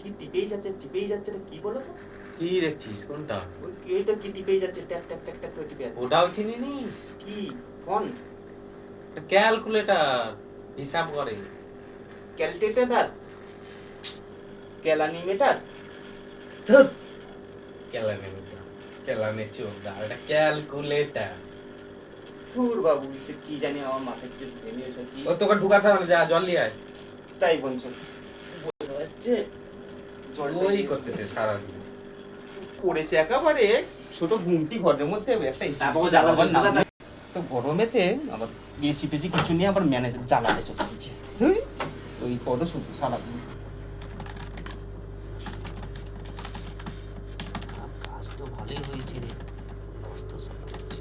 কি টিপেই যাচ্ছে এটা কি বলো তো? কি দেখছিস কোনটা? ওই এইটা কি টিপেই যাচ্ছে ট্যাক ট্যাক ট্যাক ট্যাক করে টিপে যাচ্ছে। ওটাও চিনি নিস? কি ফোন? ক্যালকুলেটর হিসাব করে। ক্যালকুলেটর? ক্যালানিমেটার? ধুর, ক্যালানিমিটার ক্যালানে চোদা, এটা ক্যালকুলেটর। ধুর বাবু, সে কি জানি আমার মাথায় কিছু ঢুকে নিয়েছে কি। ও তোকে ঢুকাতে হবে না, যা জল নিয়ে আয়। তাই বলছো? বোঝা যাচ্ছে ওই করতেছে সারাদিন। পড়েছে একেবারে ছোট ঘুমটি ঘরের মধ্যে একটা তারপর জ্বালাবার নাম নেই। তো গরমেতে আবার বেশি বেশি কিছু নিয়ে আবার ম্যানেজার জ্বালাতে চলে গেছে। ওই কত শুধু সারাদিন কাজ তো ভালোই হয়েছে রে। কষ্ট সব করছি।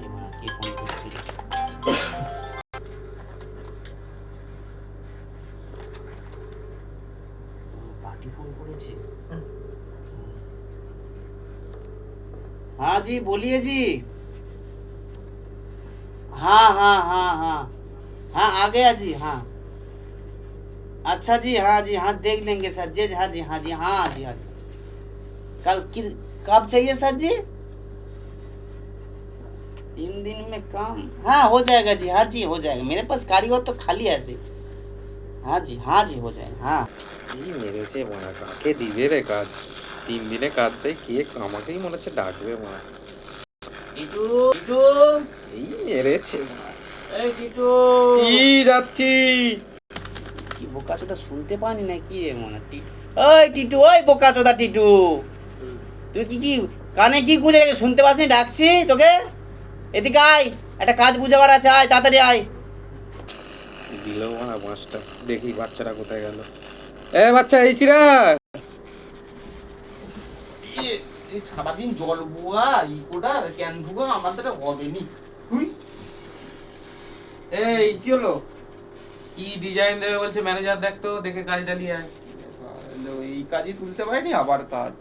এই মানে কে ফোন করছে রে? পার্টি ফোন করেছে। हाँ जी बोलिए जी। हाँ हाँ हाँ हाँ हाँ आ गया जी। हाँ अच्छा जी, हाँ जी, हाँ देख लेंगे सर जी। हाँ जी हाँ जी हाँ जी हाँ जी। कल कि कब चाहिए सर जी? 3 दिन में काम, हाँ हो जाएगा जी। हाँ जी हो जाएगा, मेरे पास कारीगर तो खाली है ऐसे। हाँ जी हो जाएगा। हाँ কি মেরেছে মারা, কাকে দিবে রে কাজ? 3 দিনে কাজ দেয় কে? আমাকেই মনে হচ্ছে ডাকবে মা। টিটু টিটু এই মেরেছে এই টিটু কি যাচ্ছি। কি বোকাচোদা শুনতে পানি না কি রে মনে টিটু? ওই টিটু, ওই বোকাচোদা টিটু, তুই কি কানে কি গুঁজে রেখে শুনতে পাসনি? ডাকছি তোকে, এদিকে আয়, একটা কাজ বুঝাবার আছে, আয় তাড়াতাড়ি আয়। দিল মারা মাছটা, দেখি বাচ্চারা কোথায় গেল। এ বাচ্চা এই চিরা। এই সারাদিন জল বুয়া ইকোটা ক্যান ভুগো আমার দ্বারা হবে নি। এই কি হলো? কি ডিজাইন দেবে বলছে ম্যানেজার, দেখ তো দেখে কাজটা নিয়ে আয়। এই কাজই তুলতে পারিনি, আবার কাজ।